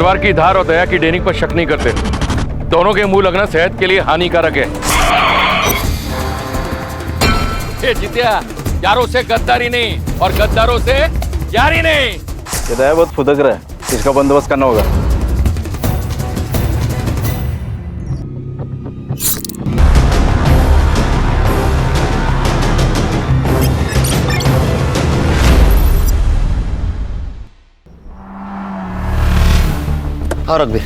तलवार की धार और दया की डेनिक पर शक नहीं करते। दोनों के मुंह लगना सेहत के लिए हानिकारक है। ये जितिया, यारों से गद्दारी नहीं और गद्दारों से यारी नहीं। ये दया बहुत फुदक रहा है, इसका बंदोबस्त करना होगा। हाँ रघुवीर,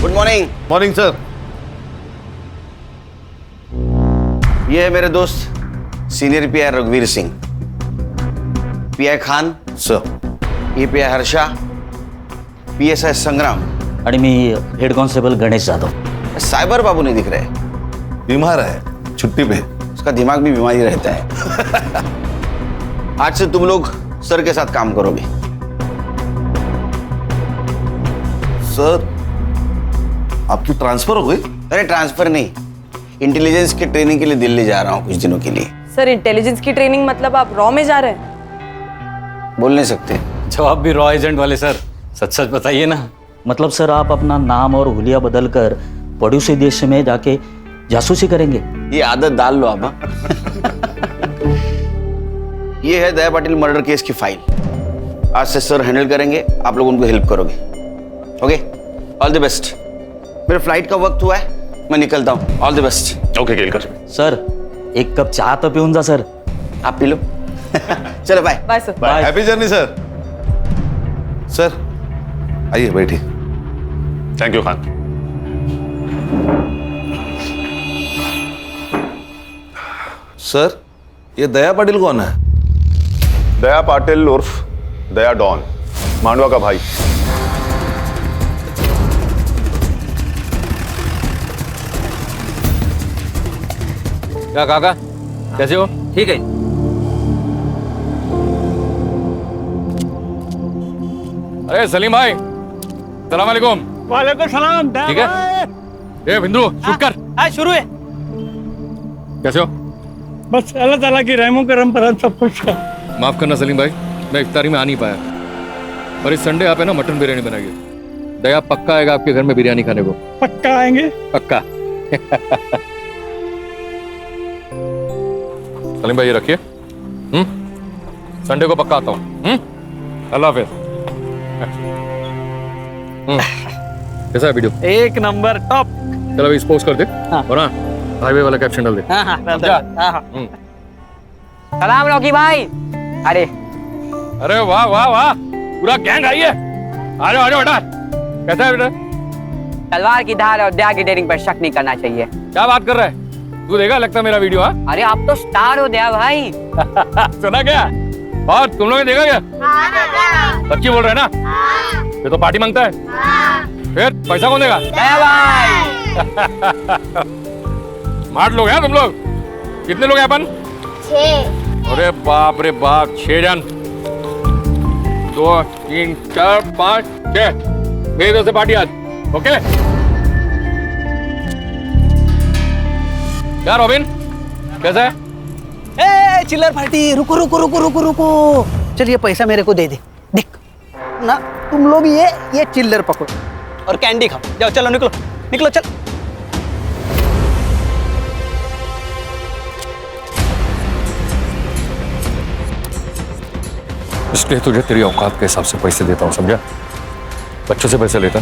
गुड मॉर्निंग। Morning sir. ये है मेरे दोस्त सीनियर पीआई रघुवीर सिंह, पीआई खान सर। ये पीआई हर्षा, पीएसआई संग्राम आणि मी head constable Ganesh Jadhav. Cyber बाबू नहीं दिख रहे, बीमार है, छुट्टी पे। उसका दिमाग भी बीमारी रहता है। आज से तुम लोग सर के साथ काम करोगे। सर आपकी ट्रांसफर हो गई? अरे ट्रांसफर नहीं, इंटेलिजेंस की ट्रेनिंग के लिए दिल्ली जा रहा हूँ कुछ दिनों के लिए। सर इंटेलिजेंस की ट्रेनिंग मतलब आप रॉ में जा रहे हैं? बोल नहीं सकते। जवाब भी रॉ एजेंट वाले सर, सच सच बताइए ना। मतलब सर आप अपना नाम और हुलिया बदल कर पड़ोसी देश में जाके जासूसी करेंगे? ये आदत डाल लो आप। ये है दया पाटिल मर्डर केस की फाइल। आज से सर हैंडल करेंगे, आप लोग उनको हेल्प करोगे। Okay, all the best. मेरे फ्लाइट का वक्त हुआ है, मैं निकलता हूँ। All the best. Okay Kelkar. Sir एक कप चाय तो पिऊन जा सर। आप पी लो। चलो bye. Bye sir. Bye. Happy journey sir. Sir आइए बैठिए। Thank you Khan. सर ये दया पाटिल कौन है? दया पाटिल उर्फ दया डॉन, मांडवा का भाई। क्या काका, कैसे हो? ठीक है। अरे सलीम भाई, सलाम वालेकुम। वालेकुम सलाम। ठीक है। ए बिंदु, शूट कर। शुरू है। कैसे हो? बस अल्लाह ताला की रहमो करम पर हम सब कुछ है। माफ करना सलीम भाई, मैं इफ्तारी में आ नहीं पाया, पर इस संडे आप है ना मटन बिरयानी बनाइए। दया पक्का आएगा आपके घर में बिरयानी खाने को। पक्का आएंगे। पक्का। सलीम भाई ये रखिए। संडे को पक्का आता हूँ। अल्लाह हाफिज। कैसा है वीडियो? एक नंबर टॉप। चलो अभी पोस्ट कर दे। और हाँ, हाईवे वाला कैप्शन डाल दे। सलाम रॉकी भाई। अरे अरे वाह वाह वाह, पूरा गैंग आई है। आ जाओ बेटा। कैसा है बेटा? तलवार की धार और दया की डेयरिंग पर शक नहीं करना चाहिए। क्या बात कर रहा है तू? देखा लगता है मेरा वीडियो? हाँ अरे आप तो स्टार हो दया भाई। सुना क्या? और तुम लोगों ने देखा क्या? सच्ची बोल रहे हैं ना? ये तो पार्टी मांगता है। फिर पैसा कौन देगा? दया भाई। स्मार्ट लोग हैं तुम लोग। कितने लोग हैं अपन? 6। अरे बाप रे बाप, 6 जन। 2 3 4 5 6 मेरी तरफ से पार्टी आज। ओके क्या रॉबिन, कैसा है? ए चिल्लर पार्टी, रुको रुको रुको रुको रुको। चल ये पैसा मेरे को दे दे। देख ना, तुम लोग ये चिल्लर पकड़ो और कैंडी खाओ। जाओ चलो, निकलो निकलो चल। इसलिए तुझे तेरी औकात के हिसाब से पैसे देता हूँ, समझा? बच्चों से पैसे लेता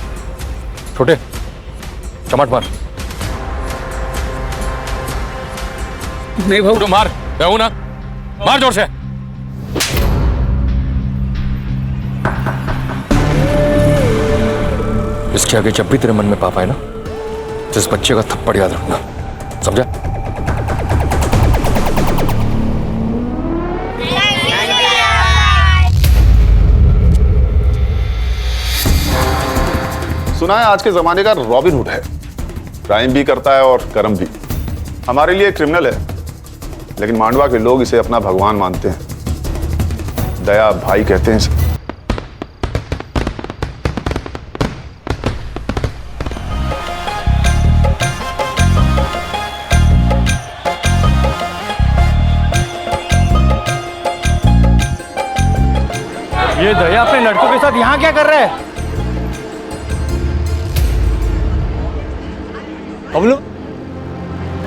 छोटे, चमाट मार। नहीं भाऊ, तो मार, कहूँ ना, मार जोर से। इसके आगे जब भी तेरे मन में पाप आए ना, तो इस बच्चे का थप्पड़ याद रखना, समझा? सुना है आज के जमाने का रॉबिन हुड है, क्राइम भी करता है और कर्म भी। हमारे लिए क्रिमिनल है, लेकिन मांडवा के लोग इसे अपना भगवान मानते हैं। दया भाई कहते हैं इसे। ये दया अपने लड़कों के साथ यहाँ क्या कर रहा है? बबलू,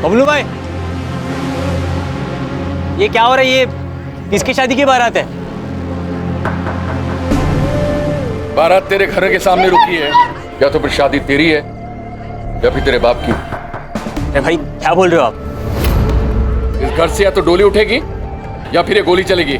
बबलू भाई, ये क्या हो रहा है? ये किसकी शादी की बारात है? बारात तेरे घर के सामने रुकी है, या तो फिर शादी तेरी है या फिर तेरे बाप की। अरे भाई क्या बोल रहे हो आप? इस घर से या तो डोली उठेगी या फिर ये गोली चलेगी।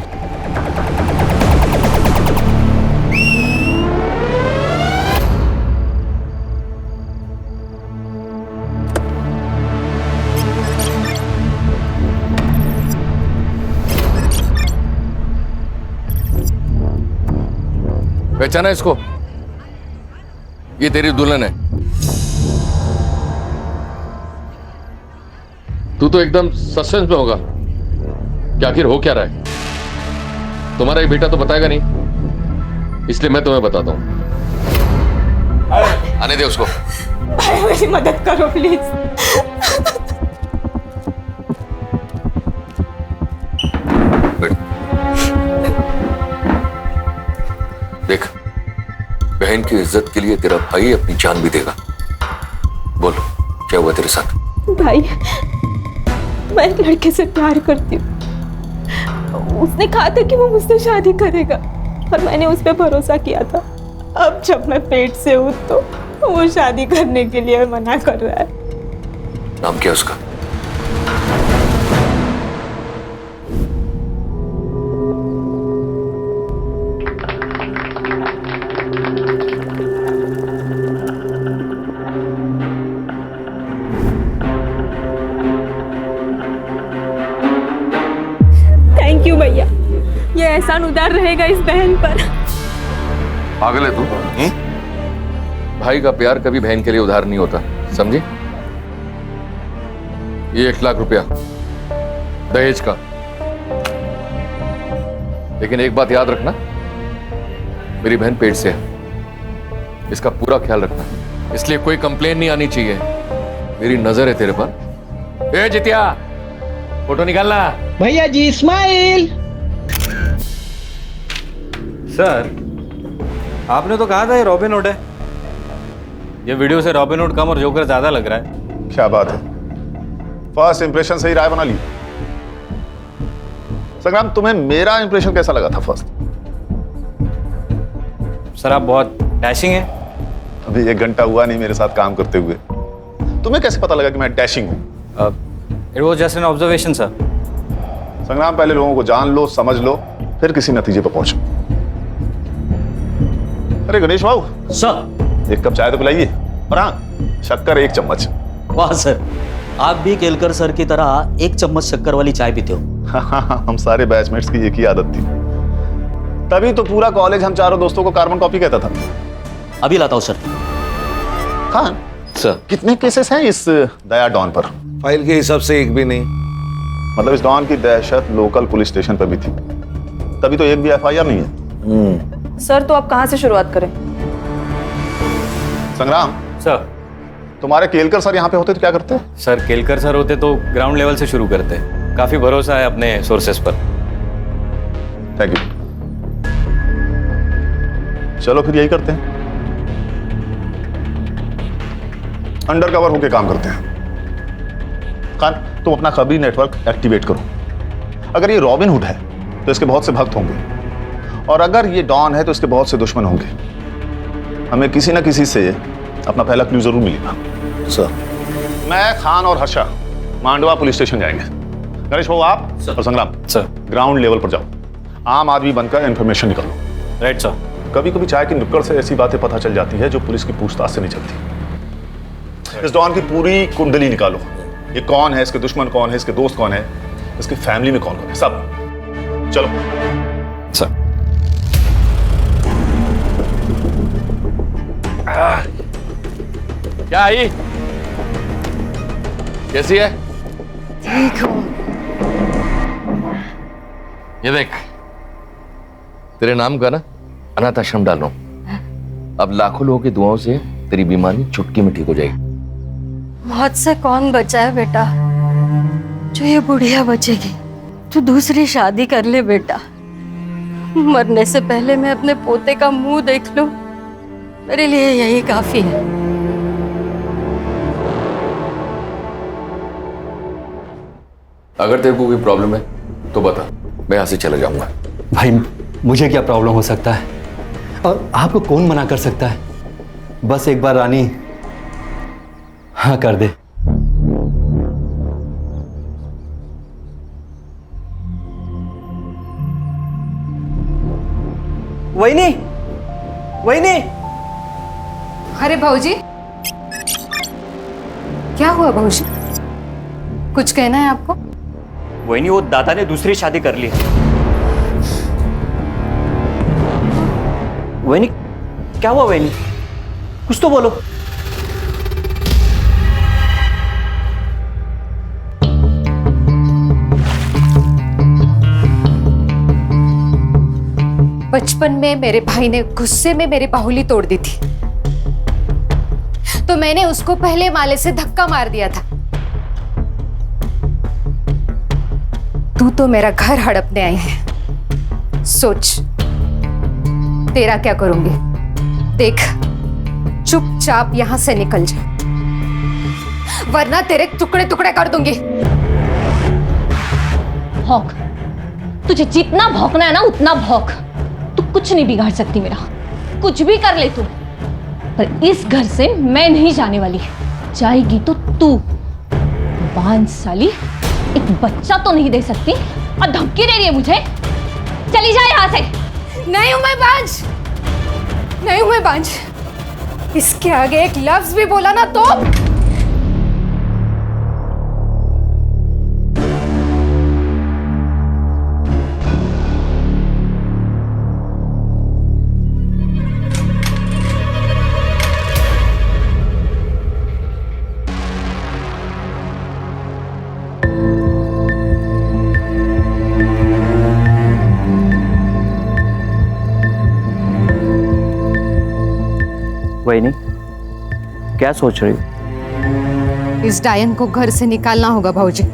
पहचाना इसको? ये तेरी दुल्हन है। तू तो एकदम सस्पेंस में होगा कि आखिर हो क्या रहा है। तुम्हारा ये बेटा तो बताएगा नहीं, इसलिए मैं तुम्हें बताता हूं। आने दे उसको। भाई मेरी मदद करो प्लीज। देख, बहन की इज्जत के लिए तेरा भाई अपनी जान भी देगा। बोल, क्या हुआ तेरे साथ? भाई मैं एक लड़के से प्यार करती हूँ। उसने कहा था कि वो मुझसे शादी करेगा और मैंने उस पर भरोसा किया था। अब जब मैं पेट से हूँ तो वो शादी करने के लिए मना कर रहा है। नाम क्या उसका? थैंक यू भैया, ये एहसान उदार रहेगा इस बहन पर। पागल है तू? भाई का प्यार कभी बहन के लिए उधार नहीं होता, समझी? ये 1 लाख रुपया दहेज का। लेकिन एक बात याद रखना, मेरी बहन पेट से है, इसका पूरा ख्याल रखना, इसलिए कोई कंप्लेन नहीं आनी चाहिए। मेरी नजर है तेरे पर। ए जितिया, फोटो निकालना। भैया जी स्माइल। सर, आपने तो कहा था ये रॉबिन हुड है। ये वीडियो से रॉबिन हुड कम और जोकर ज्यादा लग रहा है। क्या बात है, फर्स्ट इंप्रेशन से ही राय बना ली। संग्राम, तुम्हें मेरा इंप्रेशन कैसा लगा था फर्स्ट? सर आप बहुत डैशिंग हैं। अभी 1 घंटा हुआ नहीं मेरे साथ काम करते हुए, तुम्हें कैसे पता लगा कि मैं डैशिंग हूं? It was just an observation sir. संग्राम, पहले लोगों को जान लो, समझ लो, फिर किसी नतीजे पर पहुंचो। अरे गणेश बाबू, सर। 1 कप चाय तो पिलाइए, और हाँ, शक्कर 1 चम्मच। वाह सर, आप भी केलकर सर की तरह 1 चम्मच शक्कर वाली चाय पीते हो। हम सारे बैचमेट्स की एक ही आदत थी, तभी तो पूरा कॉलेज हम चारों दोस्तों को कार्बन कॉपी कहता था। अभी लाता हूं सर। खान सर, कितने केसेस हैं इस दया डॉन पर? फाइल के हिसाब से एक भी नहीं। मतलब इस डॉन की दहशत लोकल पुलिस स्टेशन पर भी थी, तभी तो एक भी FIR नहीं है। सर तो आप कहाँ से शुरुआत करें? संग्राम सर। तुम्हारे केलकर सर यहाँ पे होते तो क्या करते? सर केलकर सर होते तो ग्राउंड लेवल से शुरू करते। काफी भरोसा है अपने सोर्सेस पर। Thank you. चलो फिर यही करते हैं, अंडर कवर होके काम करते हैं। खान, तुम अपना खबरी नेटवर्क एक्टिवेट करो। अगर ये रॉबिन हुड है तो इसके बहुत से भक्त होंगे, और अगर ये डॉन है तो इसके बहुत से दुश्मन होंगे। हमें किसी ना किसी से अपना पहला क्लू जरूर मिलेगा। सर। मैं, खान और हर्षा मांडवा पुलिस स्टेशन जाएंगे। गणेश बाबू, आप और संग्राम सर। ग्राउंड लेवल पर जाओ, आम आदमी बनकर इंफॉर्मेशन निकालो। Right sir. कभी कभी चाय की नुक्कड़ से ऐसी बातें पता चल जाती है जो पुलिस की पूछताछ से नहीं चलती। इस डॉन की पूरी कुंडली निकालो, ये कौन है, इसके दुश्मन कौन है, इसके दोस्त कौन है, इसकी फैमिली में कौन कौन है, सब। चलो सर। क्या आई? कैसी है? ठीक हूँ। ये देख, तेरे नाम का ना अनाथ आश्रम डाल रहा हूं। अब लाखों लोगों की दुआओं से तेरी बीमारी चुटकी में ठीक हो जाएगी। मौत से कौन बचा है बेटा? जो ये बुढ़िया बचेगी। तू दूसरी शादी कर ले बेटा, मरने से पहले मैं अपने पोते का मुंह देख लूं, मेरे लिए यही काफी है। अगर तेरे को कोई प्रॉब्लम है तो बता, मैं यहाँ से चला जाऊंगा। भाई मुझे क्या प्रॉब्लम हो सकता है और आपको कौन मना कर सकता है? बस एक बार रानी हाँ कर दे। वहीनी, वहीनी। अरे भाऊजी, क्या हुआ भाऊजी? कुछ कहना है आपको? वही नहीं, वो दादा ने दूसरी शादी कर ली। वही नहीं, क्या हुआ वही नहीं? कुछ तो बोलो। बचपन में मेरे भाई ने गुस्से में मेरी बाहुली तोड़ दी थी, तो मैंने उसको पहले माले से धक्का मार दिया था। तू तो मेरा घर हड़पने आई है, सोच तेरा क्या करूंगी। देख, चुपचाप यहां से निकल जा, वरना तेरे टुकड़े टुकड़े कर दूंगी। भौंक, तुझे जितना भौंकना है ना उतना भौंक। तू कुछ नहीं बिगाड़ सकती मेरा, कुछ भी कर ले तू, पर इस घर से मैं नहीं जाने वाली। जाएगी तो तू। बांझ साली, एक बच्चा तो नहीं दे सकती और धमकी दे रही है मुझे। चली जा यहाँ से। नहीं हूं मैं बांझ, नहीं हूं मैं बांझ। इसके आगे एक लफ्ज भी बोला ना तो वही नहीं, क्या सोच रही हो? इस डायन को घर से निकालना होगा भाऊजी।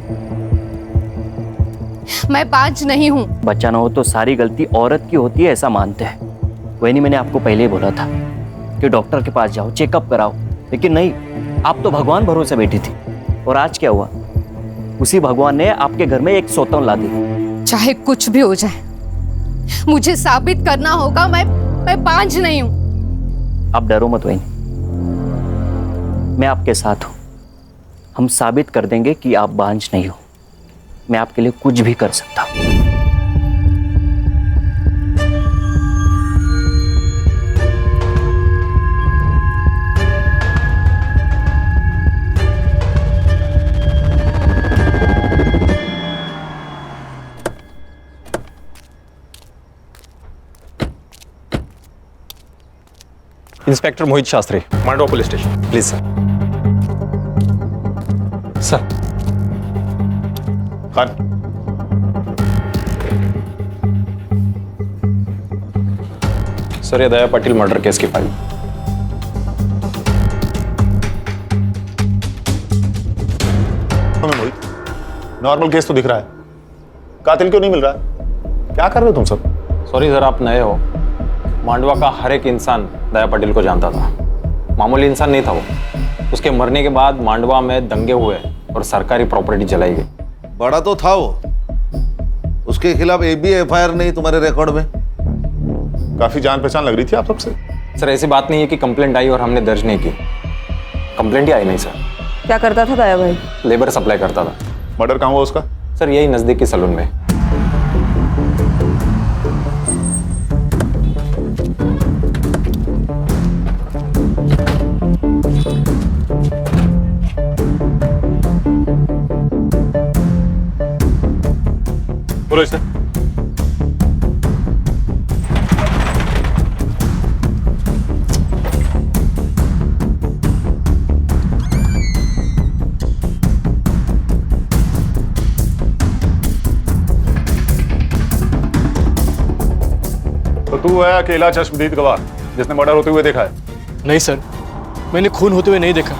मैं बांझ नहीं हूं। बच्चा ना हो तो सारी गलती औरत की होती है, ऐसा मानते हैं। वही नहीं, मैंने आपको पहले ही बोला था कि डॉक्टर के पास जाओ, चेकअप कराओ, लेकिन नहीं, आप तो भगवान भरोसे बैठी थी। और आज क्या हुआ? उसी भगवान ने आपके घर में एक सौतन ला दी। चाहे कुछ भी हो जाए, मुझे साबित करना होगा मैं बांझ नहीं हूं। आप डरो मत वही, मैं आपके साथ हूं। हम साबित कर देंगे कि आप बांझ नहीं हो। मैं आपके लिए कुछ भी कर सकता हूं। Inspector Mohit Shastri, Mandwa police station. Please sir. Sir. Khan, sir, ये दया पाटिल मर्डर केस की फाइल। हमें मोहित, नॉर्मल केस तो दिख रहा है, कातिल क्यों नहीं मिल रहा है? क्या कर रहे हो तुम सब? सॉरी सर, आप नए हो। मांडवा का हर एक इंसान दया पाटिल को जानता था। मामूली इंसान नहीं था वो। उसके मरने के बाद मांडवा में दंगे हुए और सरकारी प्रॉपर्टी जलाई गई। बड़ा तो था वो, उसके खिलाफ एक भी एफआईआर नहीं तुम्हारे रिकॉर्ड में? काफी जान पहचान लग रही थी आप सबसे। सर, ऐसी बात नहीं है कि कंप्लेंट आई और हमने दर्ज नहीं की। कंप्लेंट ही आई नहीं सर। क्या करता था दया भाई? लेबर सप्लाई करता था। मर्डर कहाँ हुआ उसका? सर, यही नजदीकी सलून में। बोलो इसे। तो तू है अकेला चश्मदीद गवाह जिसने मर्डर होते हुए देखा है? नहीं सर, मैंने खून होते हुए नहीं देखा।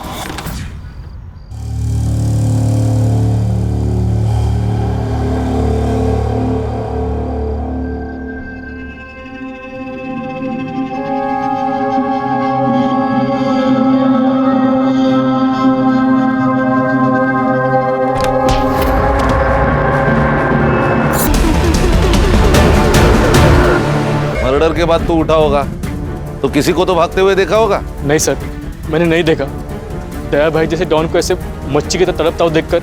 के बाद तू उठा होगा तो किसी को तो भागते हुए देखा होगा। नहीं सर, मैंने नहीं देखा। दया भाई जैसे डॉन को ऐसे मच्छी की तरह तड़पता हुआ देखकर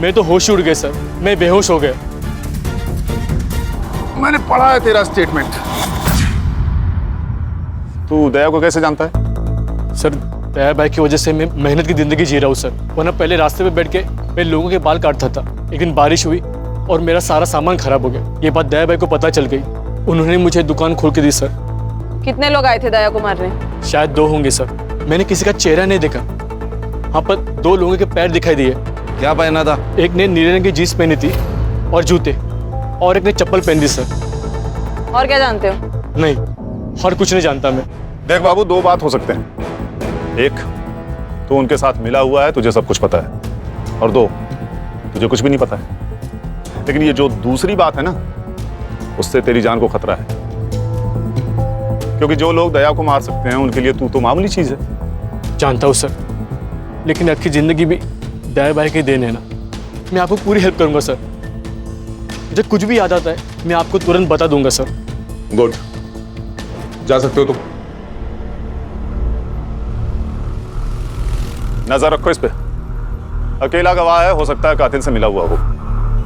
मैं तो होश ही उड़ गया सर, मैं बेहोश हो गया। मैंने पढ़ा है तेरा स्टेटमेंट। तू दया को कैसे जानता है? सर दया भाई की वजह से मैं मेहनत की जिंदगी जी रहा हूँ सर, वरना पहले रास्ते पे बैठ के मैं लोगों के बाल काटता था। एक दिन बारिश हुई और मेरा सारा सामान खराब हो गया। ये बात दया भाई को पता चल गई, उन्होंने मुझे दुकान खोल के दी सर। कितने लोग आए थे दया को मारने? शायद 2 होंगे सर, मैंने किसी का चेहरा नहीं देखा। हाँ पर 2 लोगों के पैर दिखाई दिए। क्या पहना था? एक ने नीले रंग की जीन्स पहनी थी और जूते, और एक ने चप्पल पहन दी सर। और क्या जानते हो? नहीं, और कुछ नहीं जानता मैं। देख बाबू, 2 बात हो सकते हैं। एक, तू उनके साथ मिला हुआ है, तुझे सब कुछ पता है, और 2, तुझे कुछ भी नहीं पता है। लेकिन ये जो दूसरी बात है ना, उससे तेरी जान को खतरा है, क्योंकि जो लोग दया को मार सकते हैं उनके लिए तू तो मामूली चीज है। जानता हूँ सर, लेकिन आपकी जिंदगी भी दया भाई की देन है ना। मैं आपको पूरी हेल्प करूंगा सर। मुझे कुछ भी याद आता है मैं आपको तुरंत बता दूंगा सर। गुड, जा सकते हो तुम। नजर रखो इस पे, अकेला गवाह है, हो सकता है कातिल से मिला हुआ हो।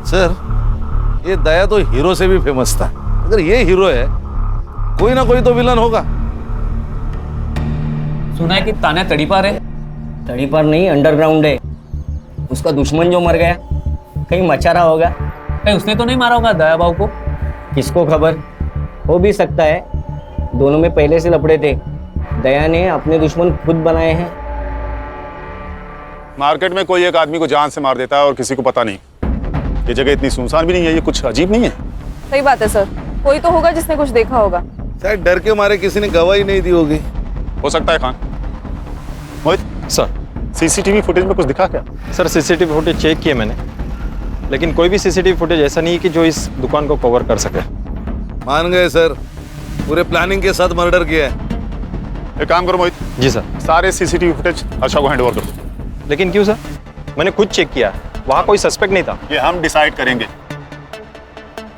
सर, ये दया तो हीरो से भी फेमस था। अगर ये हीरो है, कोई ना कोई तो विलन होगा। सुना है कि तान्या तड़ीपार है। तड़ीपार नहीं, अंडरग्राउंड है। उसका दुश्मन जो मर गया कहीं मचा रहा होगा। कहीं उसने तो नहीं मारा होगा दया बाबू को? किसको खबर, हो भी सकता है। दोनों में पहले से लपड़े थे। दया ने अपने दुश्मन खुद बनाए हैं। मार्केट में कोई एक आदमी को जान से मार देता है और किसी को पता नहीं। ये जगह इतनी सुनसान भी नहीं है, ये कुछ अजीब नहीं है? सही बात है सर, कोई तो होगा जिसने कुछ देखा होगा। शायद डर के मारे किसी ने गवाही नहीं दी होगी। हो सकता है। खान, मोहित सर, सीसीटीवी फुटेज में कुछ दिखा क्या? सर सीसीटीवी फुटेज चेक किए मैंने, लेकिन कोई भी सीसीटीवी फुटेज ऐसा नहीं है कि जो इस दुकान को कवर कर सके। मान गए सर, पूरे प्लानिंग के साथ मर्डर किया है। एक काम करो मोहित। जी सर। सारे सीसीटीवी फुटेज हर्षा को हैंडओवर कर दो। लेकिन क्यों सर? मैंने खुद चेक किया, वहां कोई सस्पेक्ट नहीं था। ये हम डिसाइड करेंगे।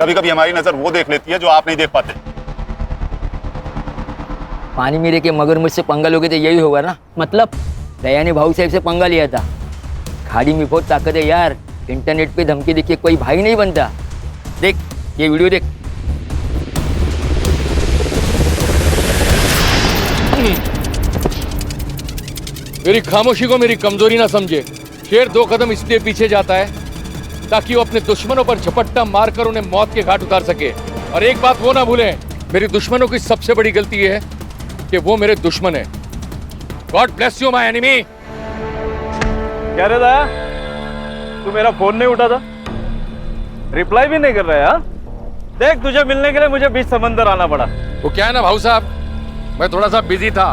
कभी कभी हमारी नजर वो देख लेती है जो आप नहीं देख पाते। पानी मेरे के मगरमच्छ से पंगा लोगे तो यही होगा ना। मतलब दया ने भाऊ साहब से पंगा लिया था। खाड़ी में बहुत ताकत है यार। इंटरनेट पे धमकी देखिए कोई भाई नहीं बनता। देख ये वीडियो देख। मेरी खामोशी को मेरी कमजोरी ना समझे। शेर 2 कदम इसलिए पीछे जाता है ताकि वो अपने दुश्मनों पर झपट्टा मारकर उन्हें मौत के घाट उतार सके। और एक बात वो ना भूलें, मेरी दुश्मनों की सबसे बड़ी गलती ये है कि वो मेरे दुश्मन है। God bless you my enemy. क्या रे दया, तू मेरा फोन नहीं उठा था, रिप्लाई भी नहीं कर रहा है। हाँ? देख, तुझे मिलने के लिए मुझे बीच समंदर आना पड़ा। वो क्या है ना भाऊ साहब, मैं थोड़ा सा बिजी था।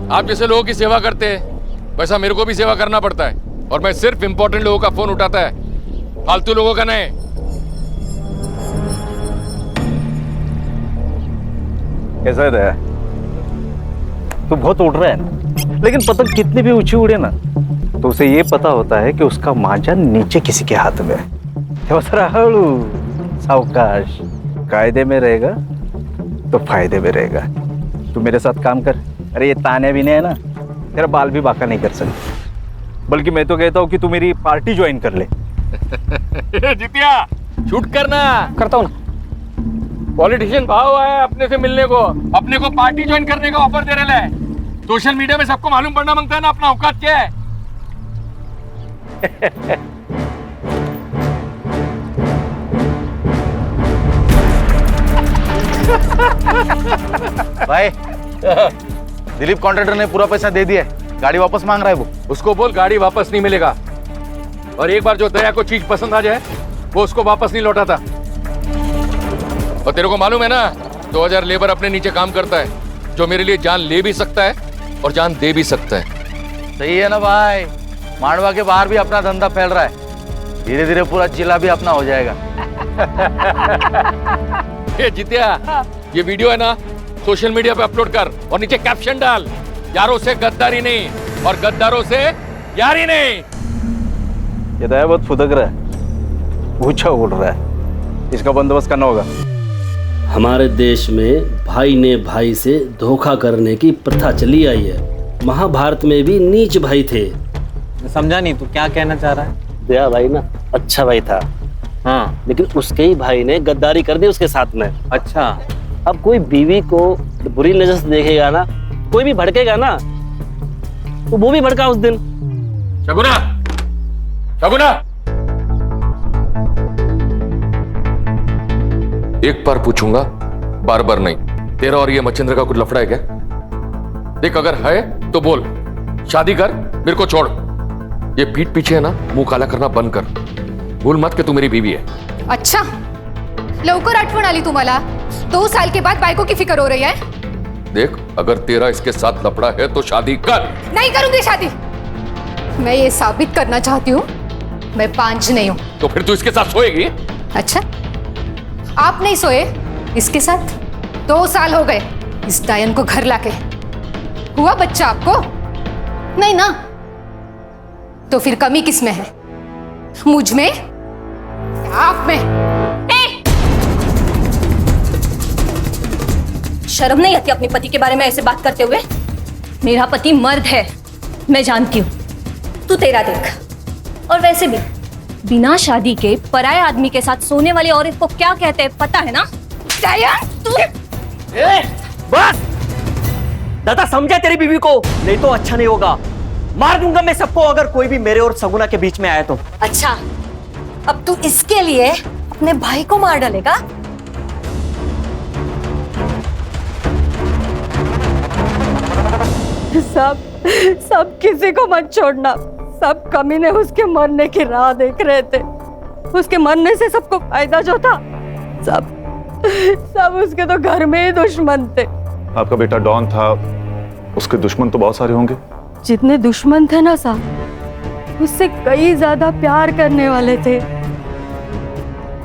आप जैसे लोगों की सेवा करते हैं वैसा मेरे को भी सेवा करना पड़ता है, और मैं सिर्फ इंपॉर्टेंट लोगों का फोन उठाता है, फालतू लोगों का नहीं। कैसा है दया? तू बहुत उड़ रहा है ना, लेकिन पतंग कितनी भी ऊंची उड़े ना तो उसे ये पता होता है कि उसका मांझा नीचे किसी के हाथ में है। हळू सावकाश, कायदे में रहेगा तो फायदे में रहेगा। तू मेरे साथ काम कर। अरे ये ताने भी नहीं है ना, तेरा बाल भी बाका नहीं कर सकते। बल्कि मैं तो कहता हूँ कि तू मेरी पार्टी ज्वाइन कर ले। जितिया शूट करना। करता हूँ ना। पॉलिटिशियन भाव आया अपने से मिलने को, अपने को पार्टी ज्वाइन करने का ऑफर दे रहे हैं। सोशल मीडिया में सबको मालूम पड़ना मांगता है ना अपना औकात क्या है। भाई, दिलीप कॉन्ट्रैक्टर ने पूरा पैसा दे दिया है, गाड़ी वापस मांग रहा है वो। उसको बोल गाड़ी वापस नहीं मिलेगा, और एक बार जो दया को चीज पसंद आ जाए वो उसको वापस नहीं लौटाता। और तेरे को मालूम है ना, 2000 लेबर अपने नीचे काम करता है, जो मेरे लिए जान ले भी सकता है और जान दे भी सकता है। सही है ना भाई, मांडवा के बाहर भी अपना धंधा फैल रहा है, धीरे धीरे पूरा जिला भी अपना हो जाएगा। ये जितिया, ये वीडियो है ना, सोशल मीडिया पे अपलोड कर और नीचे कैप्शन डाल, यारों से गद्दारी नहीं और गद्दारों से यारी नहीं। ये दया बहुत फुदक रहा है, ऊंचा उड़ रहा है, इसका बंदोबस्त करना होगा। हमारे देश में भाई ने भाई से धोखा करने की प्रथा चली आई है। महाभारत में भी नीच भाई थे। समझा नहीं, तू क्या कहना चाह रहा है? दया भाई ना अच्छा भाई था, हाँ, लेकिन उसके ही भाई ने गद्दारी कर दी उसके साथ में। अच्छा। अब कोई बीवी को बुरी नजर से देखेगा ना, कोई भी भड़केगा ना, तो वो भी भड़का उस दिन। शगुना, शगुना, एक बार पूछूंगा, बार बार नहीं। तेरा और ये मच्छिंद्र का कुछ लफड़ा है क्या? देख, अगर है तो बोल, शादी कर, मेरे को छोड़। ये पीठ पीछे है ना, मुंह काला करना बंद कर। भूल मत कि तू मेरी बीवी है। अच्छा, लवकर आठवण आली तुम्हाला? 2 साल के बाद बायको की फिक्र हो रही है? देख, अगर तेरा इसके साथ लफड़ा है तो शादी कर। नहीं करूंगी शादी। मैं ये साबित करना चाहती हूँ मैं पांच नहीं हूँ। तो फिर तू इसके साथ सोएगी? अच्छा, आप नहीं सोए इसके साथ? 2 साल हो गए इस डायन को घर लाके। हुआ बच्चा आपको? नहीं ना? तो फिर कमी किस में है? मुझ में? आप में? शर्म नहीं आती अपने पति के बारे में ऐसे बात करते हुए? मेरा पति मर्द है, मैं जानती हूँ। तू तेरा देख। और वैसे भी बिना शादी के पराये आदमी के साथ सोने वाली औरत को क्या कहते हैं पता है ना? तू बस दादा, समझा तेरी बीवी को, नहीं तो अच्छा नहीं होगा। मार दूंगा मैं सबको अगर कोई भी मेरे और सगुना के बीच में आया तो। अच्छा, अब तू इसके लिए अपने भाई को मार डालेगा? सब किसी को मत छोड़ना। सब कमीने उसके मरने की राह देख रहे थे। उसके मरने से सबको फायदा जो था, सब उसके तो घर में ही दुश्मन थे। आपका बेटा डॉन था, उसके दुश्मन तो बहुत सारे होंगे। जितने दुश्मन थे ना साहब, उससे कई ज्यादा प्यार करने वाले थे।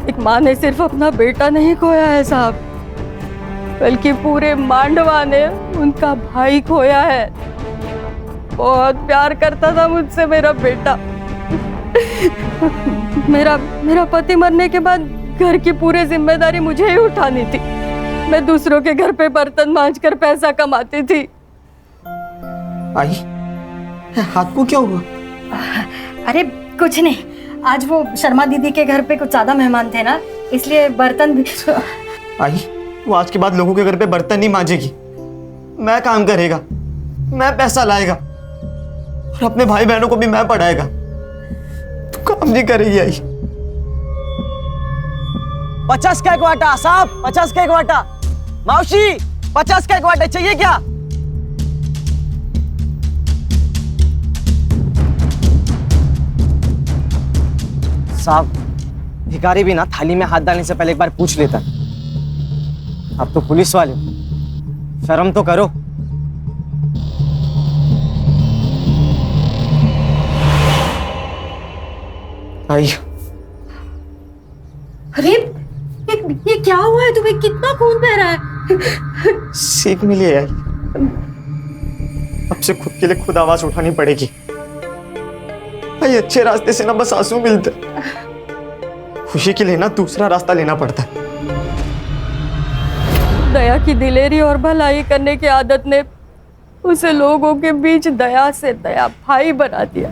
एक माँ ने सिर्फ अपना बेटा नहीं खोया है साहब, बल्कि पूरे मांडवा ने उनका भाई खोया है। बहुत प्यार करता था मुझसे मेरा बेटा। मेरा पति मरने के बाद घर की पूरी जिम्मेदारी मुझे ही उठानी थी। मैं दूसरों के घर पे बर्तन मांजकर पैसा कमाती थी। आई, हाथ को क्या हुआ? अरे कुछ नहीं, आज वो शर्मा दीदी के घर पे कुछ ज्यादा मेहमान थे ना, इसलिए बर्तन भी। आई, वो आज के बाद लोगों के घर पे बर्तन नहीं मांजेगी। मैं काम करेगा, मैं पैसा लाएगा और अपने भाई बहनों को भी मैं पढ़ाएगा। तू काम नहीं करेगी आई। 50 का एक वाटा साहब, 50 का एक वाटा। मावशी 50 का एक वाटा चाहिए क्या? साहब, भिखारी भी ना थाली में हाथ डालने से पहले एक बार पूछ लेता। आप तो पुलिस वाले हो, शर्म तो करो। आई, अरे ये क्या हुआ है तुम्हें? कितना खून बह रहा है? सीख मिली है। अब से खुद के लिए खुद आवाज उठानी पड़ेगी। भाई अच्छे रास्ते से ना बस आंसू मिलते, खुशी के लिए ना दूसरा रास्ता लेना पड़ता है। दया की दिलेरी और भलाई करने की आदत ने उसे लोगों के बीच दया से दया भाई बना दिया।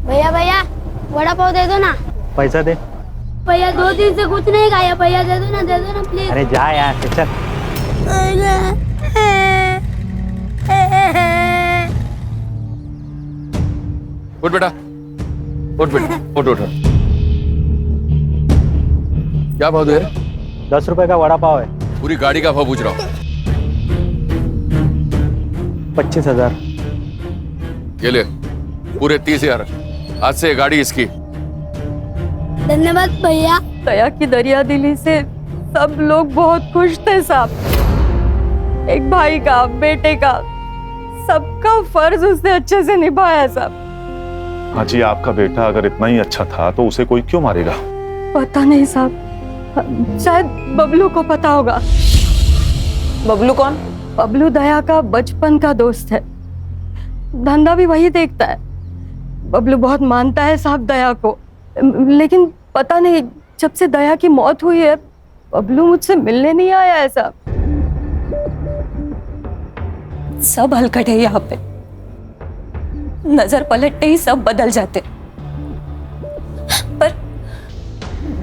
भैया भैया वड़ा पाव दे दो ना। पैसा दे। भैया 2 दिन से कुछ नहीं खाया, भैया दे दो ना प्लीज। अरे जा यार, चल। उठ बेटा, उठ बेटा, उठ। क्या भाव दे रहे? 10 रुपए का वड़ा पाव है। पूरी गाड़ी का भाव पूछ रहा हूँ। 25,000। ये ले, पूरे 30,000। आज से गाड़ी इसकी। धन्यवाद भैया। दया की दरिया दिली से सब लोग बहुत खुश थे साहब। एक भाई का, बेटे का, सबका फर्ज उसने अच्छे से निभाया साहब। हाँ जी, आपका बेटा अगर इतना ही अच्छा था तो उसे कोई क्यों मारेगा? पता नहीं साहब, शायद बबलू को पता होगा। बबलू कौन? बबलू दया का बचपन का दोस्त है, धंधा भी वही देखता है। बबलू बहुत मानता है साहब दया को, लेकिन पता नहीं जब से दया की मौत हुई है बबलू मुझसे मिलने नहीं आया है साहब। सब हलकट है यहाँ पे, नजर पलटते ही सब बदल जाते। पर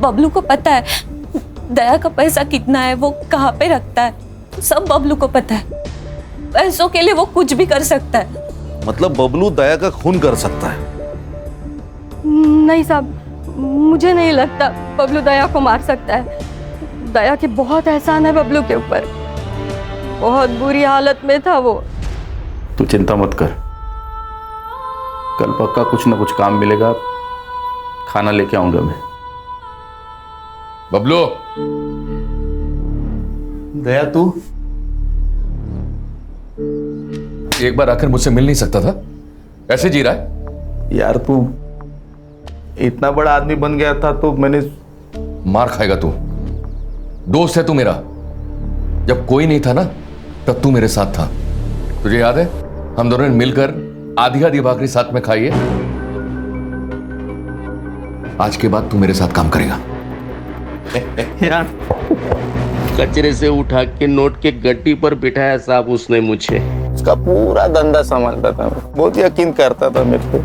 बबलू को पता है दया का पैसा कितना है, वो कहाँ पे रखता है, सब बबलू को पता है। पैसों के लिए वो कुछ भी कर सकता है। मतलब बबलू दया का खून कर सकता है? नहीं साहब, मुझे नहीं लगता बबलू दया को मार सकता है। दया की बहुत एहसान है बबलू के ऊपर, बहुत बुरी हालत में था वो। तू चिंता मत कर, कल पक्का कुछ ना कुछ काम मिलेगा, खाना लेके आऊंगा मैं। बबलू, दया तू एक बार आकर मुझसे मिल नहीं सकता था? ऐसे जी रहा है? यार तू इतना बड़ा आदमी बन गया था तो मैंने। मार खाएगा तू, दोस्त है तू मेरा। जब कोई नहीं था ना तब तू मेरे साथ था। तुझे याद है हम दोनों ने मिलकर आधी आधी भाकरी साथ में खाई है। आज के बाद तू मेरे साथ काम करेगा। यार कचरे से उठा के नोट के गड्डी पर बिठाया साहब उसने मुझे। उसका पूरा धंधा संभालता था, बहुत यकीन करता था मेरे पे।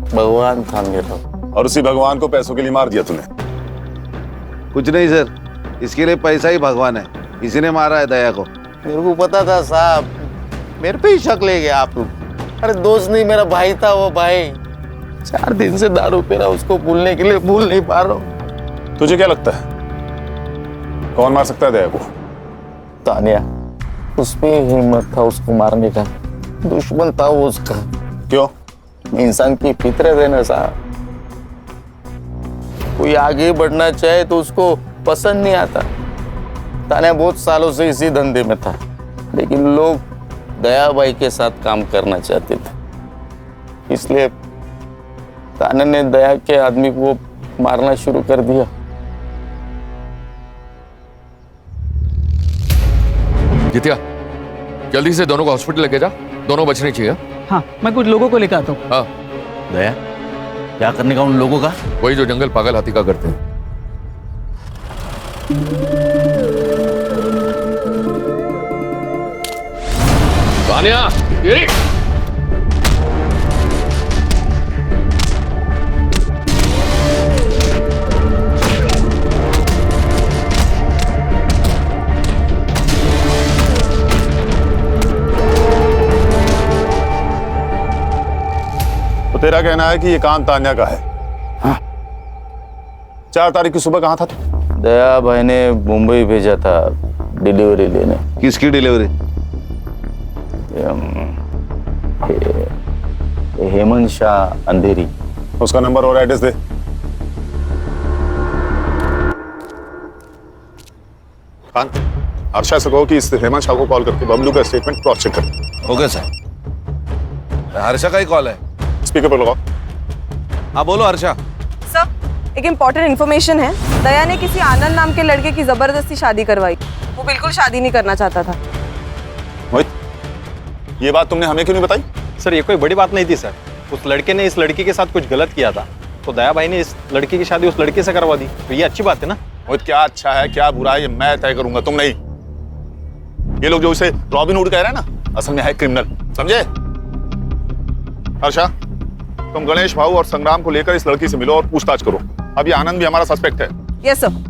भगवान था मेरा। और उसी भगवान को पैसों के लिए मार दिया तूने? कुछ नहीं सर, इसके लिए पैसा ही भगवान है, इसी ने मारा है दया को। मेरे को पता था साहब, मेरे पे ही शक ले गया आप लोग। अरे दोस्त नहीं, मेरा भाई था वो भाई। 4 दिन से दारू पी रहा, उसको भूलने के लिए भूल नहीं पा रहा हूँ। तुझे क्या लगता है कौन मार सकता है दया को? तानिया, उसमें हिम्मत था उसको मारने का। दुश्मन था वो उसका। क्यों? इंसान की फितरत है ना साहब, कोई आगे बढ़ना चाहे तो उसको पसंद नहीं आता। तानिया बहुत सालों से इसी धंधे में था, लेकिन लोग दया भाई के साथ काम करना चाहते थे, इसलिए तान्या ने दया के आदमी को मारना शुरू कर दिया। जितिया, जल्दी से दोनों को हॉस्पिटल लेके जा, दोनों बचने चाहिए। हाँ, मैं कुछ लोगों को लेकर आता हूँ। हाँ। दया, क्या करने का उन लोगों का? वही जो जंगल पागल हाथी का करते हैं। तानिया, ये तो तेरा कहना है कि ये काम तान्या का है? हाँ। 4 तारीख की सुबह कहाँ था तू? दया भाई ने मुंबई भेजा था डिलीवरी लेने। किसकी डिलीवरी? हेमंत शाह अंधेरी। उसका नंबर और एड्रेस दे। खान, अर्षा से कहो कि इस हेमंत शाह को कॉल करके बबलू का स्टेटमेंट क्रॉस चेक कर। Okay sir. हर्षा का ही कॉल है, स्पीकर पर लगाओ। हाँ बोलो हर्षा। सर, एक इम्पोर्टेंट इन्फॉर्मेशन है। दया ने किसी आनंद नाम के लड़के की जबरदस्ती शादी करवाई। वो बिल्कुल शादी नहीं करना चाहता था। मोहित, ये बात तुमने हमें क्यों नहीं बताई? सर ये कोई बड़ी बात नहीं थी सर, उस लड़के ने इस लड़की के साथ कुछ गलत किया था, तो दया भाई ने इस लड़की की शादी उस लड़के से करवा दी, तो ये अच्छी बात है ना। मोहित, क्या अच्छा है क्या बुरा है ये मैं तय करूंगा, तुम नहीं। ये लोग जो उसे रॉबिन हुड कह रहे हैं ना, असल में है क्रिमिनल, समझे? हर्षा, तुम गणेश भाऊ और संग्राम को लेकर इस लड़की से मिलो और पूछताछ करो। अब ये आनंद भी हमारा सस्पेक्ट है। Yes sir.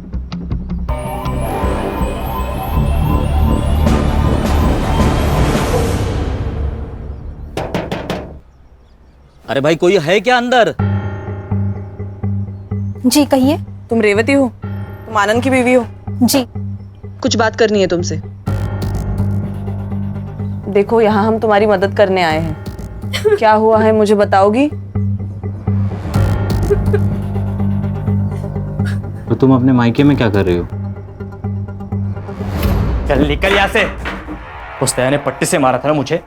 अरे भाई कोई है क्या अंदर? जी कहिए। तुम रेवती हो? तुम आनंद की बीवी हो? जी। कुछ बात करनी है तुमसे। देखो यहाँ हम तुम्हारी मदद करने आए हैं। क्या हुआ है मुझे बताओगी? तो तुम अपने मायके में क्या कर रही हो? चल निकल यहाँ से। उस दया ने पट्टी से मारा था ना मुझे,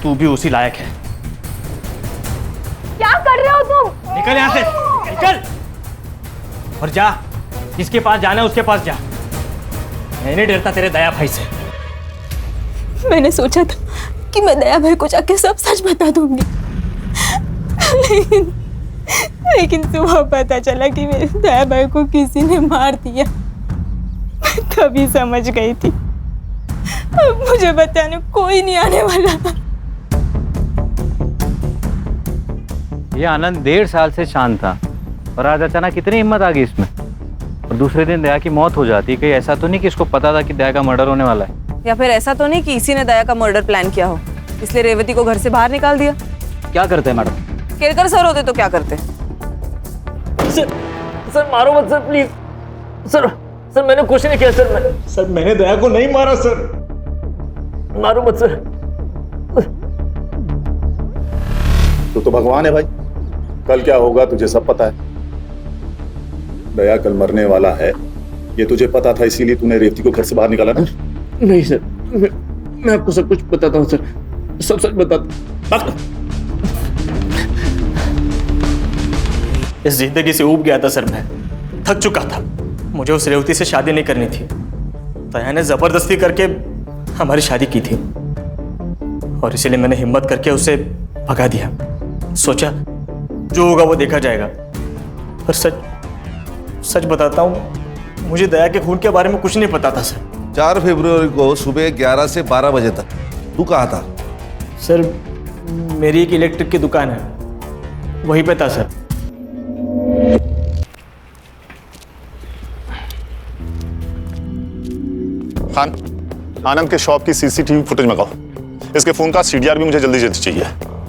तू भी उसी लायक है। क्या कर रहे हो तुम? निकल यहाँ से, निकल और जा, जिसके पास जाना है उसके पास जा। मैं नहीं डरता तेरे दया भाई से। मैंने सोचा था कि मैं दया भाई को जाके सब सच बता दूंगी, लेकिन सुबह पता चला कि मेरे दया भाई को किसी ने मार दिया। मैं तभी समझ गई थी, अब मुझे बताने कोई नहीं आने वाला। ये आनंद 1.5 साल से शांत था और आज अचानक कितनी हिम्मत आ गई इसमें। और दूसरे दिन दया की मौत हो जाती। कहीं ऐसा तो नहीं कि इसको पता था कि दया का मर्डर होने वाला है? या फिर ऐसा तो नहीं कि इसी ने दया का मर्डर प्लान किया हो, इसलिए रेवती को घर से बाहर निकाल दिया। क्या करते हैं मैडम? केरकर सर होते तो क्या करते? सर मारो मत सर, प्लीज सर मैंने कुछ नहीं किया सर मैंने दया को नहीं मारा सर, मारो मत सर। तू तो भगवान है भाई, कल क्या होगा तुझे सब पता है। दया कल मरने वाला है, ये तुझे पता था, इसीलिए तूने रेवती को घर से बाहर निकाला ना? नहीं सर, मैं आपको सब कुछ बताता हूँ सर, सब सच बताता। इस जिंदगी से ऊब गया था सर, मैं थक चुका था। मुझे उस रेवती से शादी नहीं करनी थी। दया ने जबरदस्ती करके हमारी शादी की थी और इसीलिए मैंने हिम्मत करके उसे भगा दिया। सोचा जो होगा वो देखा जाएगा। पर सच बताता हूँ, मुझे दया के खून के बारे में कुछ नहीं पता था सर। 4 फरवरी को सुबह 11 से 12 बजे तक तू कहाँ था? सर मेरी एक इलेक्ट्रिक की दुकान है, वहीं पे था सर। खान, आनंद के शॉप की सीसीटीवी फुटेज मंगाओ। इसके फोन का सीडीआर भी मुझे जल्दी जल्दी चाहिए।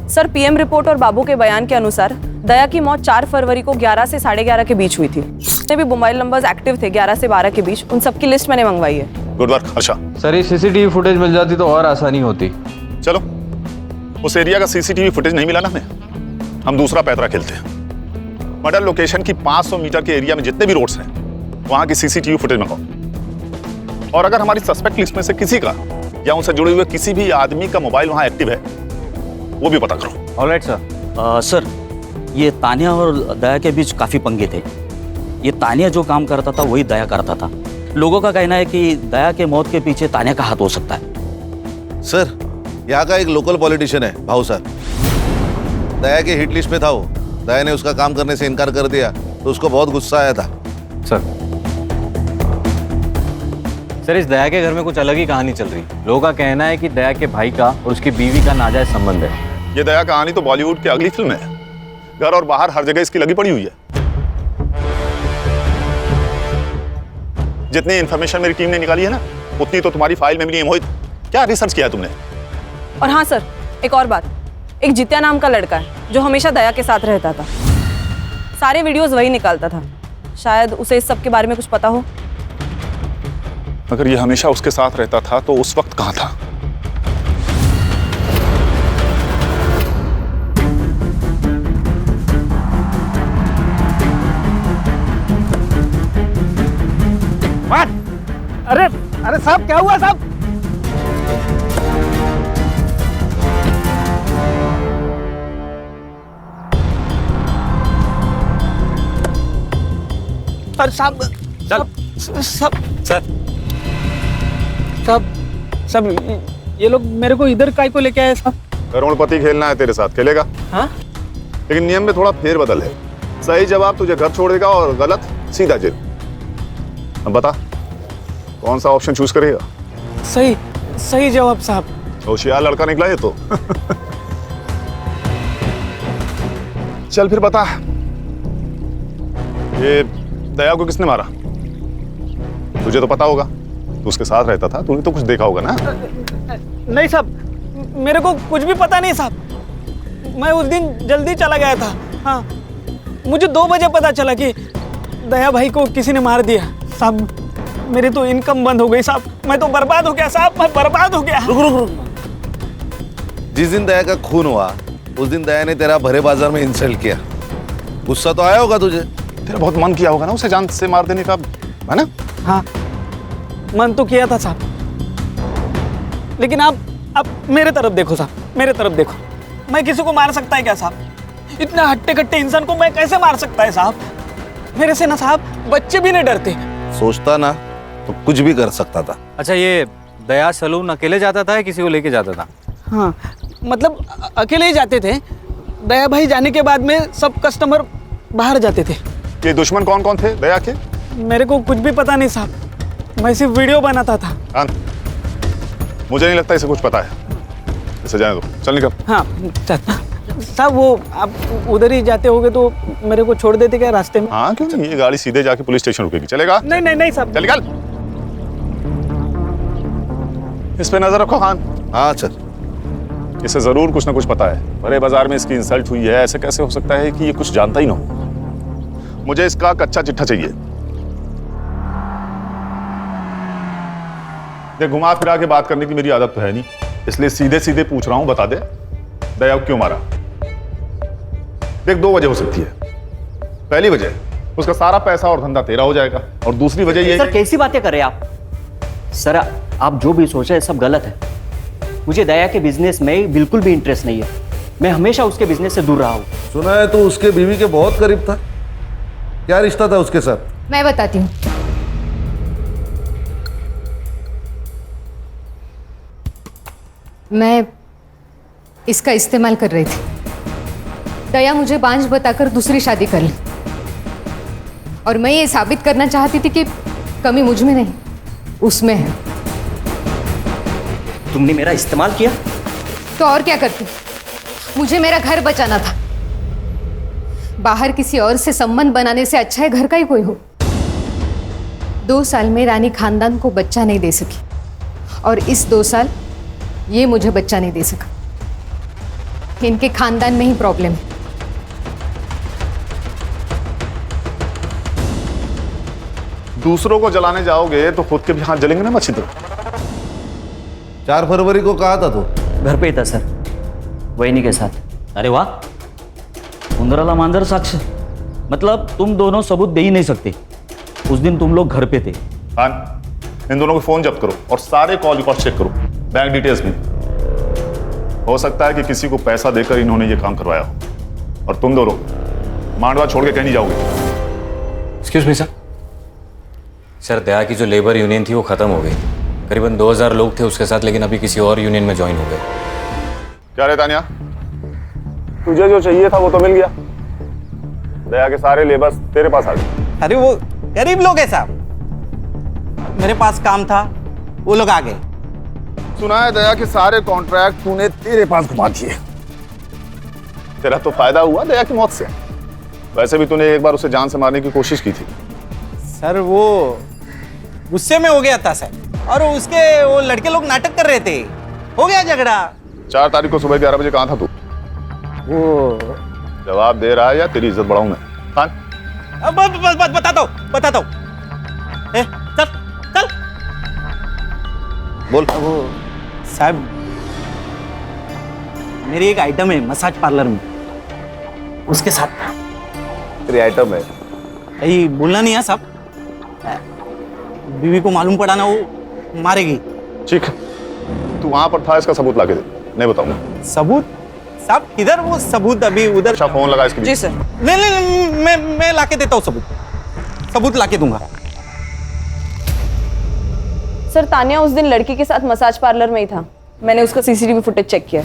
सर पीएम रिपोर्ट और बाबू के बयान के अनुसार दया की मौत 4 फरवरी को 11 से 11:30 के बीच हुई थी। जितने भी मोबाइल नंबर्स एक्टिव थे 11 से 12 के बीच, उन सबकी लिस्ट मैंने मंगवाई है। Good work Harsha. सर ये सीसीटीवी फुटेज मिल जाती तो और आसानी होती। चलो, उस एरिया का सीसीटीवी फुटेज नहीं मिला ना हमें, हम दूसरा पैतरा खेलते हैं। मर्डर लोकेशन की 500 मीटर के एरिया में जितने भी रोड्स हैं, वहां की सीसीटीवी फुटेज मंगाओ। और अगर हमारी सस्पेक्ट लिस्ट में से किसी का या उनसे जुड़े हुए किसी भी आदमी का मोबाइल वहां एक्टिव है, वो भी पता करो। Alright sir. सर ये तानिया और दया के बीच काफी पंगे थे। ये तानिया जो काम करता था वही दया करता था। लोगों का कहना है कि दया के मौत के पीछे तानिया का हाथ हो सकता है। सर यहाँ का एक लोकल पॉलिटिशियन है भाऊ सर, दया के हिट लिस्ट में था वो। दया ने उसका काम करने से इनकार कर दिया तो उसको बहुत गुस्सा आया था। सर इस दया के घर में कुछ अलग ही कहानी चल रही। लोगों का कहना है कि दया के भाई का और उसकी बीवी का नाजायज संबंध है। ये दया कहानी तो बॉलीवुड की अगली फिल्म है। घर और बाहर हर जगह इसकी लगी पड़ी हुई है। जितनी इंफॉर्मेशन मेरी टीम ने निकाली है ना, उतनी तो तुम्हारी फाइल में मिली है। मोहित, क्या रिसर्च किया तुमने? और हाँ सर, एक और बात, एक जित्या नाम का लड़का है जो हमेशा दया के साथ रहता था। सारे वीडियोस वही निकालता था। शायद उसे इस सब के बारे में कुछ पता हो। अगर ये हमेशा उसके साथ रहता था तो उस वक्त कहाँ था? अरे साहब क्या हुआ साहब? अरे साहब सब ये लोग मेरे को इधर काय को लेके आए साहब? करोड़पति खेलना है तेरे साथ, खेलेगा? हाँ? लेकिन नियम में थोड़ा फेरबदल है। सही जवाब तुझे घर छोड़ेगा और गलत सीधा जेल। अब बता, कौन सा ऑप्शन चूज करेगा? सही जवाब साहब। होशियार लड़का निकला ये तो। चल फिर बता, ये दया को किसने मारा? तुझे तो पता होगा, तू उसके साथ रहता था, तूने तो कुछ देखा होगा ना? नहीं साहब, मेरे को कुछ भी पता नहीं साहब। मैं उस दिन जल्दी चला गया था। हाँ, मुझे 2 बजे पता चला कि दया भाई को किसी ने मार दिया साहब। मेरी तो इनकम बंद हो गई साहब। मैं तो बर्बाद हो गया साहब, मैं बर्बाद हो गया। रुक। जिस दिन दया का खून हुआ उस दिन दया ने तेरा भरे बाजार में इंसल्ट किया। गुस्सा तो आया होगा तुझे? तेरा बहुत मन किया होगा ना उसे जान से मार देने का, है ना? हाँ, मन तो किया था साहब। लेकिन आप मेरे तरफ देखो साहब, मेरे तरफ देखो। मैं किसी को मार सकता है क्या साहब? इतने हट्टे कट्टे इंसान को मैं कैसे मार सकता है साहब? मेरे से ना साहब बच्चे भी नहीं डरते। सोचता ना तो कुछ भी कर सकता था। अच्छा, ये दया सलून अकेले जाता था या किसी को लेके जाता था? हाँ, मतलब अकेले ही जाते थे। दया भाई जाने के बाद में सब कस्टमर बाहर जाते थे। ये दुश्मन कौन कौन थे दया के? मेरे को कुछ भी पता नहीं साहब, मैं सिर्फ वीडियो बनाता था। हाँ, मुझे नहीं लगता इसे कुछ पता है। इसे जाने दो, चल निकल। हाँ साहब, वो आप उधर ही जाते होगे तो मेरे को छोड़ देते क्या रास्ते में? हाँ क्यों नहीं, ये गाड़ी सीधे जाके पुलिस स्टेशन रुकेगी, चलेगा? नहीं नहीं नहीं साहब, चल निकल। इस पे नजर रखो खान। हाँ सर। इसे जरूर कुछ ना कुछ पता है। बड़े बाजार में इसकी इंसल्ट हुई है, ऐसे कैसे हो सकता है कि ये कुछ जानता ही ना हो? मुझे इसका कच्चा चिट्ठा चाहिए। देख, घुमा फिरा के बात करने की मेरी आदत तो है नहीं, इसलिए सीधे सीधे पूछ रहा हूं, बता दे दया को क्यों मारा? देख, दो वजह हो सकती है। पहली वजह, उसका सारा पैसा और धंधा तेरा हो जाएगा, और दूसरी वजह ये सर कैसी बातें कर रहे हैं आप? सर आप जो भी सोच रहे हैं सब गलत है। मुझे दया के बिजनेस में बिल्कुल भी इंटरेस्ट नहीं है। मैं हमेशा उसके बिजनेस से दूर रहा हूँ। सुना है तो उसके बीवी के बहुत करीब था, क्या रिश्ता था उसके साथ? मैं बताती हूँ। मैं इसका इस्तेमाल कर रही थी। दया मुझे बांझ बताकर दूसरी शादी कर ली, और मैं ये साबित करना चाहती थी कि कमी मुझ में नहीं उसमें है। तुमने मेरा इस्तेमाल किया? तो और क्या करती? मुझे मेरा घर बचाना था। बाहर किसी और से संबंध बनाने से अच्छा है घर का ही कोई हो। 2 साल में रानी खानदान को बच्चा नहीं दे सकी, और इस 2 साल ये मुझे बच्चा नहीं दे सका। इनके खानदान में ही प्रॉब्लम है। दूसरों को जलाने जाओगे तो खुद के भी हाथ जलेंगे ना मच्छिंद्र। 4 फरवरी को कहा था तो? घर पे ही था सर, वहीनी के साथ। अरे वाह, उंदराला मांजर साक्ष, मतलब तुम दोनों सबूत दे ही नहीं सकते। उस दिन तुम लोग घर पे थे। हाँ, इन दोनों के फोन जब्त करो और सारे कॉल रिकॉर्ड चेक करो, बैंक डिटेल्स भी। हो सकता है कि किसी को पैसा देकर इन्होंने ये काम करवाया हो। और तुम दोनों मांडवा छोड़ के कहीं नहीं जाओगे। Excuse me sir. सर, दया की जो लेबर यूनियन थी वो खत्म हो गई। करीबन 2000 लोग थे उसके साथ, लेकिन अभी किसी और यूनियन में ज्वाइन हो गए। क्या रे तानिया, तुझे जो चाहिए था वो तो मिल गया। दया के सारे लेबर्स तेरे पास आ गए। अरे वो गरीब लोग हैं साहब, मेरे पास काम था, वो लोग आ गए। सुना है दया के सारे कॉन्ट्रैक्ट तूने तेरे पास घुमा दिए। तेरा तो फायदा हुआ दया की मौत से। वैसे भी तूने एक बार उसे जान से मारने की कोशिश की थी। सर वो गुस्से में हो गया था सर, और उसके वो लड़के लोग नाटक कर रहे थे, हो गया झगड़ा। 4 तारीख को सुबह 11 बजे कहाँ था तू? वो जवाब दे रहा है या तेरी इज्जत बढ़ाऊं मैं? खान, बताता हूँ। चल चल बोल। वो साहब, मेरी एक आइटम है मसाज पार्लर में, उसके साथ। तेरी आइटम है? यही बोलना नहीं है साहब, बीवी को मालूम पड़ा ना वो मारेगी। ठीक है, तू वहां पर था, इसका सबूत लाके दे, नहीं बताऊंगा। सबूत? साहब किधर वो सबूत? अभी उधर। अच्छा, फोन लगा इसके लिए। जी सर। नहीं, मैं लाके देता हूँ सबूत लाके दूंगा। सर, तानिया उस दिन लड़की के साथ मसाज पार्लर में ही था। मैंने उसका सीसीटीवी फुटेज चेक किया।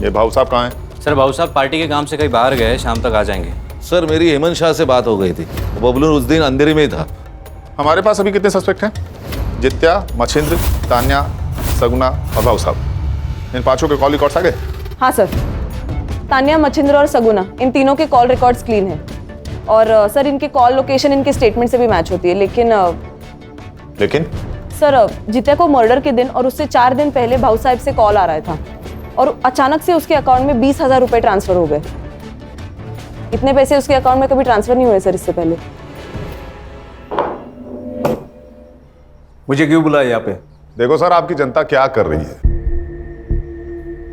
ये भाऊ साहब कहाँ हैं? सर, भाऊ साहब पार्टी के काम से कहीं बाहर गए, शाम तक आ जाएंगे। सर, मेरी हेमंत शाह से बात हो गई थी, बबलू उस दिन अंधेरे में ही था। हमारे पास अभी कितने सस्पेक्ट हैं? जित्या, मच्छिंद्र, तान्या, सगुना और भाऊ साहब। इन 5 के कॉल रिकॉर्ड्स आ गए? हाँ सर, तानिया, मच्छिंद्र और सगुना, इन तीनों के कॉल रिकॉर्ड्स क्लीन है। और सर, इनके कॉल लोकेशन इनके स्टेटमेंट से भी मैच होती है। लेकिन सर, जित्या को मर्डर के दिन और उससे 4 दिन पहले भाऊ साहब से कॉल आ रहा था, और अचानक से उसके अकाउंट में 20,000 रुपए ट्रांसफर हो गए। इतने पैसे उसके अकाउंट में कभी ट्रांसफर नहीं हुए सर इससे पहले। मुझे क्यों बुलाया यहाँ पे? देखो सर, आपकी जनता क्या कर रही है।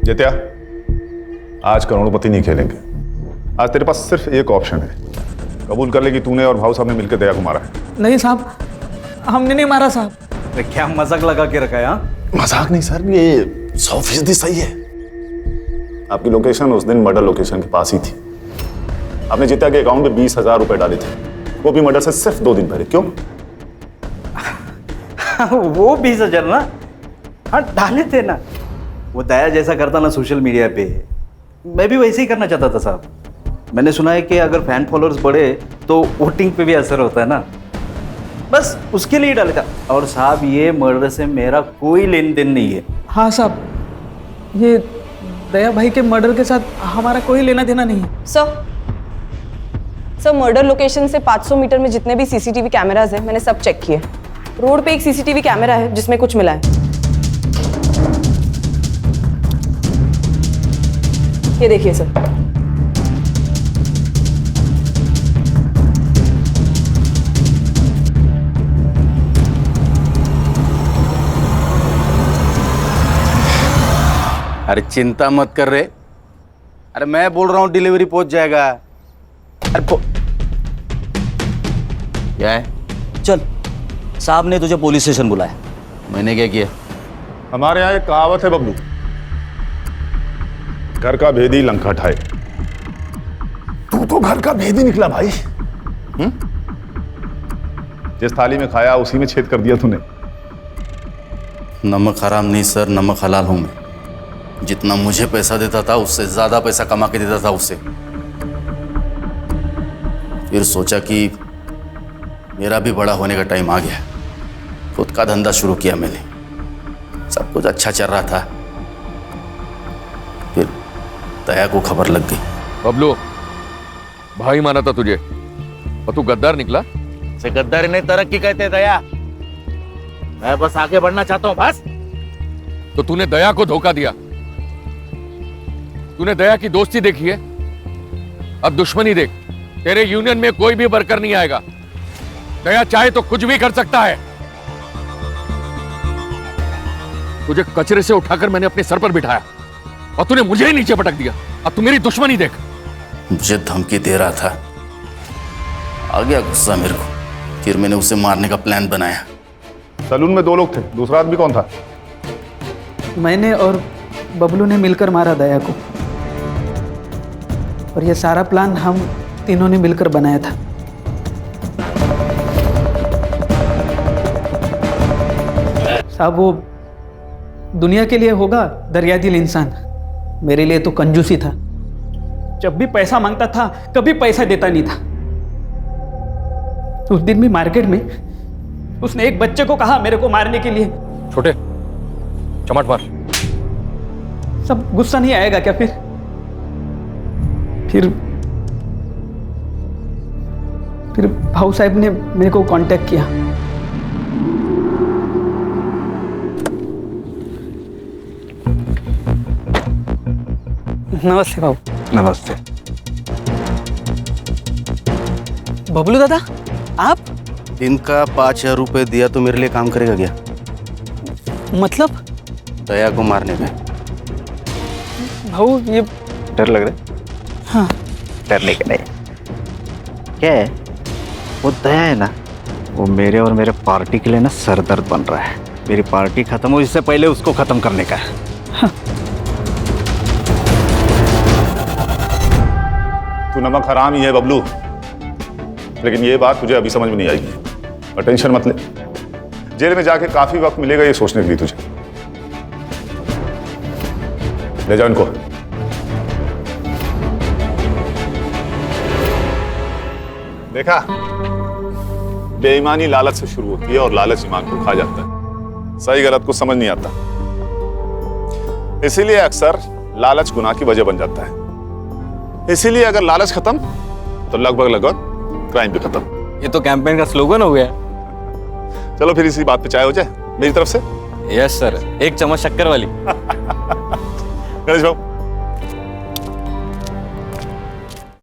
जित्या, आज करोड़पति नहीं खेलेंगे। आज तेरे पास सिर्फ एक ऑप्शन है। कबूल कर ले कि तूने और भाऊ साहब ने मिलकर दया को मारा है। नहीं साहब, हमने नहीं मारा साहब। क्या मजाक लगा के रखा है? हाँ, मजाक नहीं सर, ये 100% सही है। आपकी लोकेशन उस दिन मर्डर लोकेशन के पास ही थी। आपने जित्या के अकाउंट में 20,000 रुपए डाले थे, वो भी मर्डर से सिर्फ 2 दिन पहले। क्यों? वो 20,000 ना, हाँ डाले थे ना। वो दया जैसा करता ना सोशल मीडिया पे, मैं भी वैसे ही करना चाहता था साहब। मैंने सुना है कि अगर फैन फॉलोअर्स बढ़े तो वोटिंग पे भी असर होता है ना, बस उसके लिए डाला था। और साहब ये मर्डर से मेरा कोई लेन देन नहीं है। हाँ साहब, ये दया भाई के मर्डर के साथ हमारा कोई लेना देना नहीं है। सर मर्डर लोकेशन से 500 मीटर में जितने भी सीसीटीवी कैमराज हैं मैंने सब चेक किए। रोड पे एक सीसीटीवी कैमरा है जिसमें कुछ मिला है। ये देखिए सर। अरे चिंता मत कर रहे। अरे मैं बोल रहा हूँ डिलीवरी पहुंच जाएगा। अरे क्या है? चल, साहब ने तुझे पुलिस स्टेशन बुलाया। मैंने क्या किया? हमारे यहाँ एक कहावत है बबलू, घर का भेदी लंका ठाए। तू तो घर का भेदी निकला भाई। जिस थाली में खाया उसी में छेद कर दिया तूने। नमक हराम नहीं सर, नमक हलाल हूं मैं। जितना मुझे पैसा देता था उससे ज्यादा पैसा कमा के देता था उससे। फिर सोचा कि मेरा भी बड़ा होने का टाइम आ गया। खुद का धंधा शुरू किया मैंने। सब कुछ अच्छा चल रहा था, फिर दया को खबर लग गई। बबलू, भाई माना था तुझे और तू गद्दार निकला। से गद्दारी नहीं, तरक्की कहते दया। मैं बस आगे बढ़ना चाहता हूं बस। तो तूने दया को धोखा दिया। तूने दया की दोस्ती देखी है, अब दुश्मनी देख। तेरे यूनियन में कोई भी वर्कर नहीं आएगा। दया चाहे तो कुछ भी कर सकता है। तुझे कचरे से उठाकर मैंने अपने सर पर बिठाया और तूने मुझे ही नीचे पटक दिया। अब तू मेरी दुश्मनी देख। मुझे धमकी दे रहा था, आ गया गुस्सा मेरे को। फिर मैंने उसे मारने का प्लान बनाया। सलून में 2 लोग थे, दूसरा आदमी कौन था? मैंने और बबलू ने मिलकर मारा दया को, और ये सारा प्लान हम तीनों ने मिलकर बनाया था। साहब वो दुनिया के लिए होगा दरियादिल इंसान, मेरे लिए तो कंजूसी था। जब भी पैसा मांगता था कभी पैसा देता नहीं था। उस दिन भी मार्केट में उसने एक बच्चे को कहा मेरे को मारने के लिए। छोटे चमाट मार। सब गुस्सा नहीं आएगा क्या? फिर भाऊ साहब ने मेरे को कांटेक्ट किया। नमस्ते भाऊ। नमस्ते। बबलू दादा, आप? दिन का 5,000 रुपए दिया तो मेरे लिए काम करेगा क्या? मतलब? दया को मारने में। भाऊ ये डर लग रहा है? हाँ। डरने का नहीं। क्या है, वो दया है ना, वो मेरे और मेरे पार्टी के लिए ना सरदर्द बन रहा है। मेरी पार्टी खत्म हो इससे पहले उसको खत्म करने का है। हाँ। तू नमक हराम ही है बबलू, लेकिन ये बात तुझे अभी समझ में नहीं आएगी। और टेंशन मत ले, जेल में जाके काफी वक्त मिलेगा ये सोचने के लिए तुझे। ले जाओ इनको। देखा, बेईमानी लालच से शुरू होती है और लालच ईमान को खा जाता है। सही गलत को समझ नहीं आता, इसीलिए अक्सर लालच गुनाह की वजह बन जाता है। इसीलिए अगर लालच खत्म तो लगभग क्राइम भी खत्म। ये तो कैंपेन का स्लोगन हो गया। चलो फिर इसी बात पे चाय हो जाए मेरी तरफ से। यस सर, 1 चम्मच शक्कर वाली। गणेश बाबू